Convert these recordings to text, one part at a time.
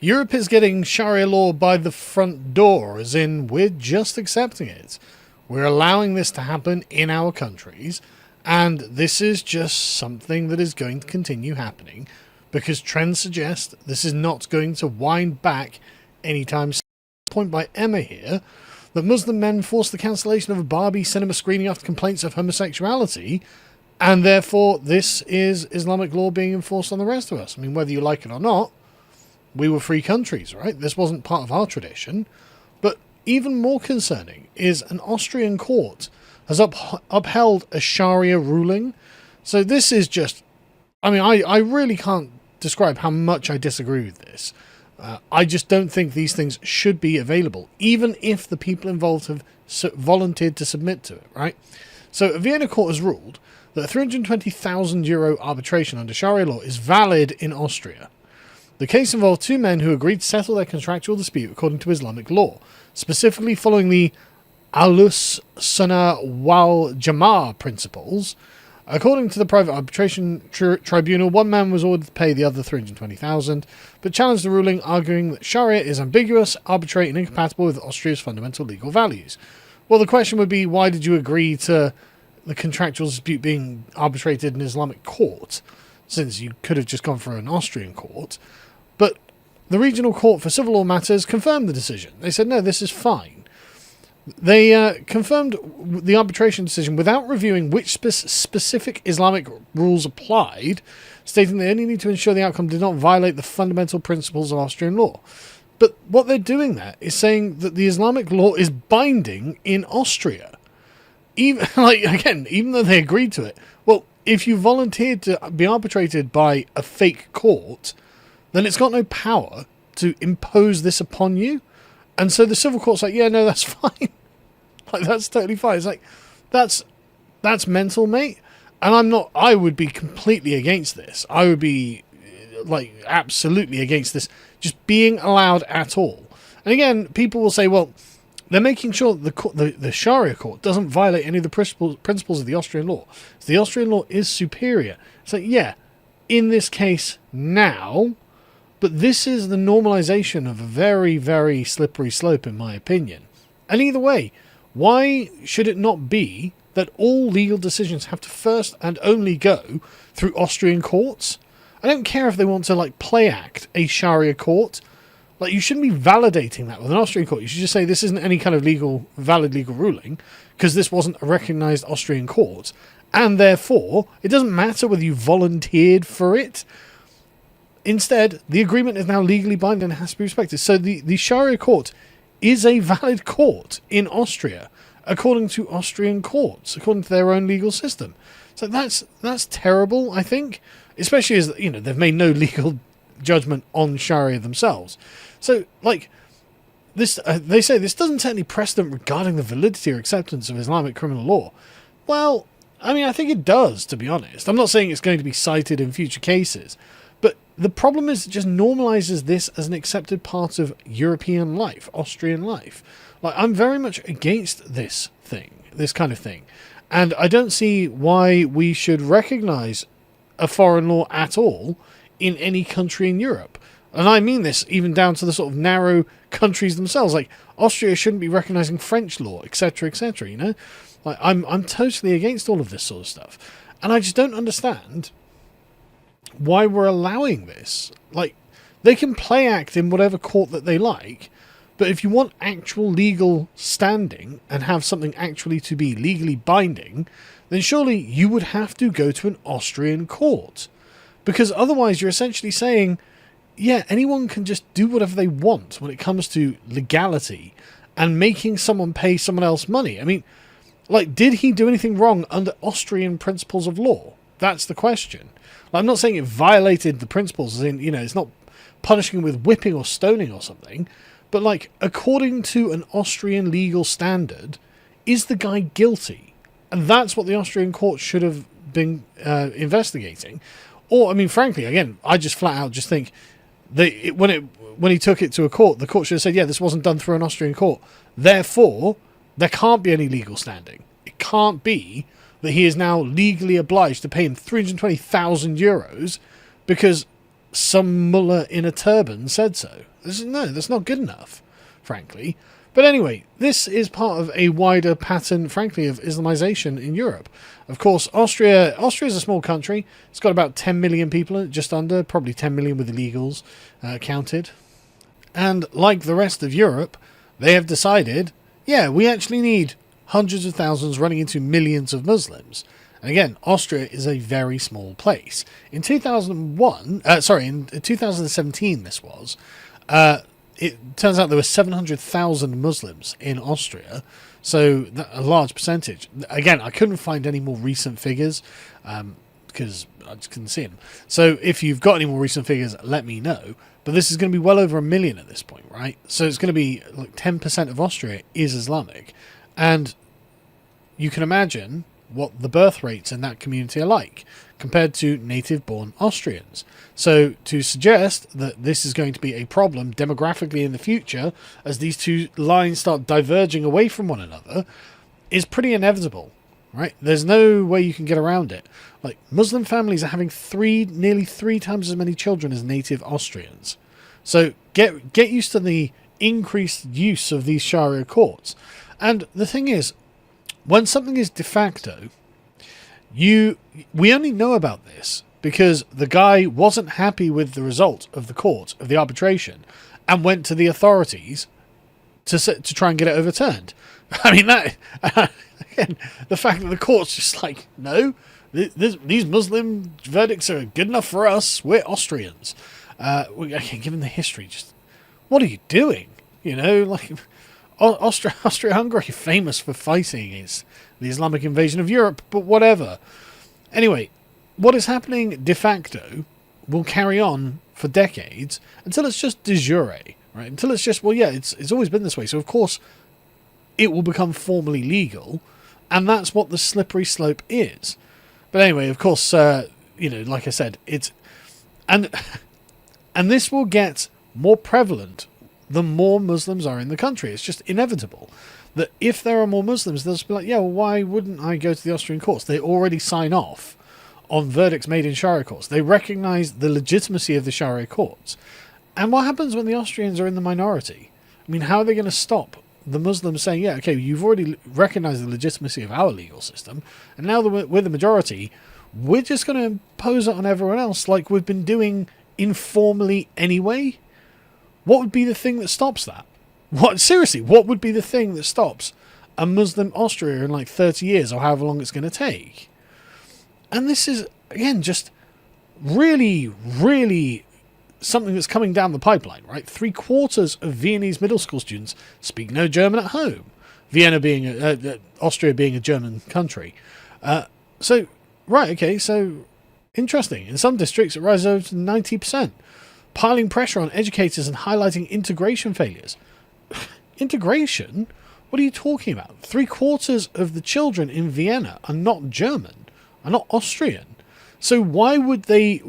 Europe is getting Sharia law by the front door, as in we're just accepting it. We're allowing this to happen in our countries, and this is just something that is going to continue happening because trends suggest this is not going to wind back anytime soon. Point by Emma here that Muslim men forced the cancellation of a Barbie cinema screening after complaints of homosexuality, and therefore this is Islamic law being enforced on the rest of us. I mean, whether you like it or not, we were free countries, right? This wasn't part of our tradition. But even more concerning is an Austrian court has upheld a Sharia ruling. So this is just, I mean, I really can't describe how much I disagree with this. I just don't think these things should be available, even if the people involved have volunteered to submit to it, right? So a Vienna court has ruled that a €320,000 arbitration under Sharia law is valid in Austria. The case involved two men who agreed to settle their contractual dispute according to Islamic law, specifically following the Alus Sunnah wal Jama'ah principles. According to the private arbitration tribunal, one man was ordered to pay the other $320,000, but challenged the ruling, arguing that Sharia is ambiguous, arbitrary, and incompatible with Austria's fundamental legal values. Well, the question would be, why did you agree to the contractual dispute being arbitrated in Islamic court, since you could have just gone for an Austrian court? But the Regional Court for Civil Law Matters confirmed the decision. They said, no, this is fine. They confirmed the arbitration decision without reviewing which specific Islamic rules applied, stating they only need to ensure the outcome did not violate the fundamental principles of Austrian law. But what they're doing there is saying that the Islamic law is binding in Austria. Even though they agreed to it. Well, if you volunteered to be arbitrated by a fake court, then it's got no power to impose this upon you. And so the civil court's like, yeah, no, that's fine. Like, that's totally fine. It's like, that's mental, mate. And I would be completely against this. I would be, like, absolutely against this just being allowed at all. And again, people will say, well, they're making sure that the Sharia court doesn't violate any of the principles of the Austrian law. So the Austrian law is superior. So, yeah, in this case now. But this is the normalization of a very, very slippery slope, in my opinion. And either way, why should it not be that all legal decisions have to first and only go through Austrian courts? I don't care if they want to, like, play act a Sharia court. Like, you shouldn't be validating that with an Austrian court. You should just say this isn't any kind of valid legal ruling, because this wasn't a recognised Austrian court. And therefore, it doesn't matter whether you volunteered for it. Instead, the agreement is now legally binding and has to be respected. So the Sharia court is a valid court in Austria, according to Austrian courts, according to their own legal system. So that's terrible, I think, especially as, you know, they've made no legal judgment on Sharia themselves. So, like, this, they say this doesn't set any precedent regarding the validity or acceptance of Islamic criminal law. Well, I mean, I think it does, to be honest. I'm not saying it's going to be cited in future cases. But the problem is it just normalizes this as an accepted part of European life, Austrian life. Like, I'm very much against this kind of thing. And I don't see why we should recognize a foreign law at all in any country in Europe. And I mean this even down to the sort of narrow countries themselves. Like, Austria shouldn't be recognizing French law, etc., etc., you know? Like, I'm totally against all of this sort of stuff. And I just don't understand why we're allowing this. Like, they can play act in whatever court that they like, but if you want actual legal standing and have something actually to be legally binding, then surely you would have to go to an Austrian court. Because otherwise you're essentially saying, yeah, anyone can just do whatever they want when it comes to legality and making someone pay someone else money. I mean, like, did he do anything wrong under Austrian principles of law? That's the question. I'm not saying it violated the principles, as in, you know, it's not punishing him with whipping or stoning or something, but, like, according to an Austrian legal standard, is the guy guilty? And that's what the Austrian court should have been investigating. Or, I mean, frankly, again, I just flat out just think when he took it to a court, the court should have said, yeah, this wasn't done through an Austrian court. Therefore, there can't be any legal standing. It can't be that he is now legally obliged to pay him €320,000 because some mullah in a turban said so. No, that's not good enough, frankly. But anyway, this is part of a wider pattern, frankly, of Islamization in Europe. Of course, Austria is a small country. It's got about 10 million people, just under, probably 10 million with illegals counted. And like the rest of Europe, they have decided, yeah, we actually need hundreds of thousands running into millions of Muslims. And again, Austria is a very small place. In 2017 this was, it turns out there were 700,000 Muslims in Austria, so a large percentage. Again, I couldn't find any more recent figures because I just couldn't see them. So if you've got any more recent figures, let me know. But this is going to be well over 1 million at this point, right? So it's going to be like 10% of Austria is Islamic. And you can imagine what the birth rates in that community are like compared to native-born Austrians. So to suggest that this is going to be a problem demographically in the future as these two lines start diverging away from one another is pretty inevitable, right? There's no way you can get around it. Like, Muslim families are having nearly three times as many children as native Austrians. So get used to the increased use of these Sharia courts. And the thing is, when something is de facto, we only know about this because the guy wasn't happy with the result of the court, of the arbitration, and went to the authorities to try and get it overturned. I mean, that again, the fact that the court's just like, no, these Muslim verdicts are good enough for us. We're Austrians. Given the history, just what are you doing? You know, like Austria-Hungary, famous for fighting against the Islamic invasion of Europe, but whatever. Anyway, what is happening de facto will carry on for decades until it's just de jure, right? Until it's just, well, yeah, it's always been this way. So of course, it will become formally legal, and that's what the slippery slope is. But anyway, of course, like I said, and this will get more prevalent the more Muslims are in the country. It's just inevitable that if there are more Muslims, they'll just be like, yeah, well, why wouldn't I go to the Austrian courts? They already sign off on verdicts made in Sharia courts. They recognise the legitimacy of the Sharia courts. And what happens when the Austrians are in the minority? I mean, how are they going to stop the Muslims saying, yeah, okay, you've already recognised the legitimacy of our legal system, and now that we're the majority, we're just going to impose it on everyone else like we've been doing informally anyway? What would be the thing that stops that? Seriously, what would be the thing that stops a Muslim Austria in like 30 years or however long it's going to take? And this is, again, just really, really something that's coming down the pipeline, right? 3/4 of Viennese middle school students speak no German at home. Austria being a German country. So interesting. In some districts, it rises over to 90%. Piling pressure on educators and highlighting integration failures. Integration? What are you talking about? 3/4 of the children in Vienna are not German, are not Austrian. So why would they,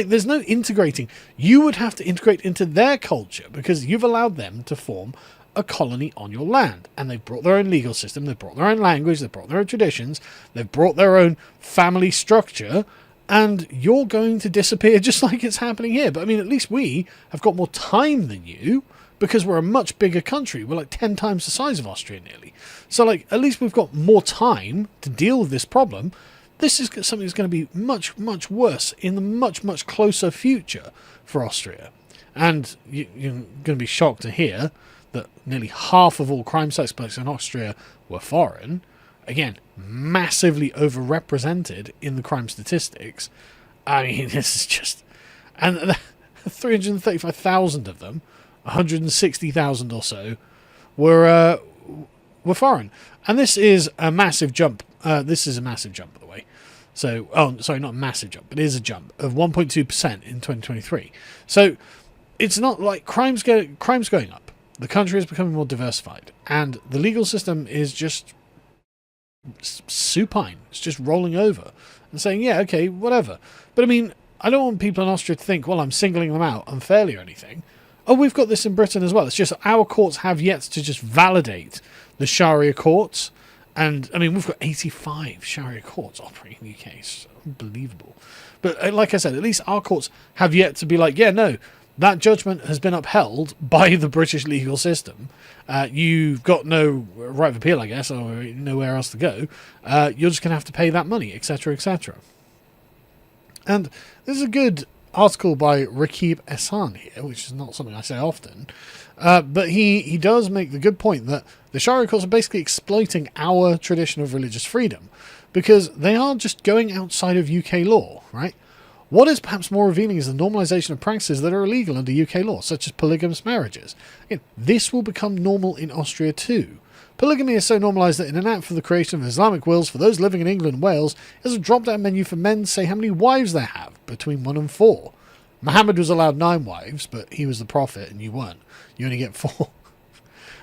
there's no integrating. You would have to integrate into their culture because you've allowed them to form a colony on your land. And they've brought their own legal system, they've brought their own language, they've brought their own traditions, they've brought their own family structure, and you're going to disappear just like it's happening here. But I mean, at least we have got more time than you because we're a much bigger country. We're like 10 times the size of Austria nearly. So at least we've got more time to deal with this problem. This is something that's going to be much, much worse in the much, much closer future for Austria. And you're going to be shocked to hear that nearly half of all crime suspects in Austria were foreign. Again, massively overrepresented in the crime statistics. I mean, this is just... And 335,000 of them, 160,000 or so, were foreign. And this is a massive jump. This is a massive jump, by the way. So, not a massive jump, but it is a jump of 1.2% in 2023. So, it's not like crime's going up. The country is becoming more diversified. And the legal system is just supine. It's just rolling over and saying, yeah, okay, whatever. But I mean, I don't want people in Austria to think, well, I'm singling them out unfairly or anything. Oh, we've got this in Britain as well. It's just our courts have yet to just validate the Sharia courts And, I mean, we've got 85 Sharia courts operating in the UK. It's unbelievable. But, like I said, at least our courts have yet to be like, yeah, no, that judgment has been upheld by the British legal system. You've got no right of appeal, I guess, or nowhere else to go. You're just going to have to pay that money, etc., etc. And this is a good article by Rakib Ehsan here, which is not something I say often. But he does make the good point that the Sharia courts are basically exploiting our tradition of religious freedom because they are just going outside of UK law, right? What is perhaps more revealing is the normalization of practices that are illegal under UK law, such as polygamous marriages. Again, this will become normal in Austria too. Polygamy is so normalised that in an act for the creation of Islamic wills for those living in England and Wales, there's a drop-down menu for men to say how many wives they have, between 1 and 4. Muhammad was allowed 9 wives, but he was the prophet and you weren't. You only get 4.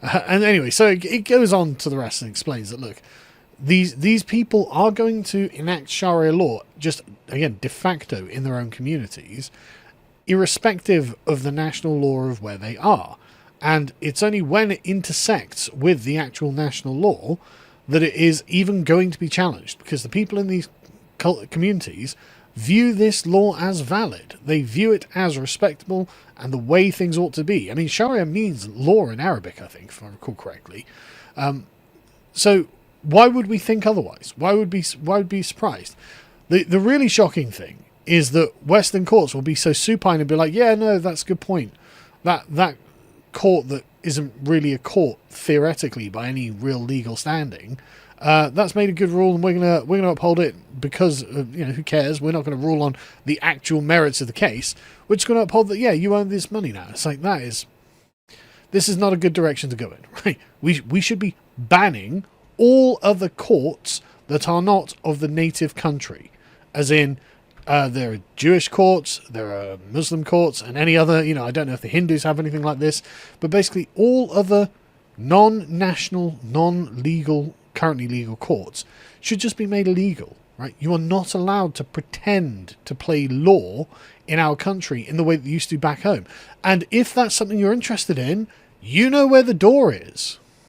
And anyway, so it goes on to the rest and explains that, look, these people are going to enact Sharia law, just, again, de facto in their own communities, irrespective of the national law of where they are. And it's only when it intersects with the actual national law that it is even going to be challenged, because the people in these communities view this law as valid. They view it as respectable and the way things ought to be. I mean, Sharia means law in Arabic, I think, if I recall correctly. So why would we think otherwise? Why would we be surprised? The really shocking thing is that Western courts will be so supine and be like, yeah, no, that's a good point. That court that isn't really a court theoretically by any real legal standing, that's made a good rule, and we're gonna uphold it because who cares? We're not going to rule on the actual merits of the case. We're just going to uphold that. Yeah, you own this money now. It's like this is not a good direction to go in, right? We should be banning all other courts that are not of the native country, as in. There are Jewish courts, there are Muslim courts, and any other, I don't know if the Hindus have anything like this, but basically all other non-national, non-legal, currently legal courts should just be made illegal, right? You are not allowed to pretend to play law in our country in the way that you used to back home. And if that's something you're interested in, you know where the door is.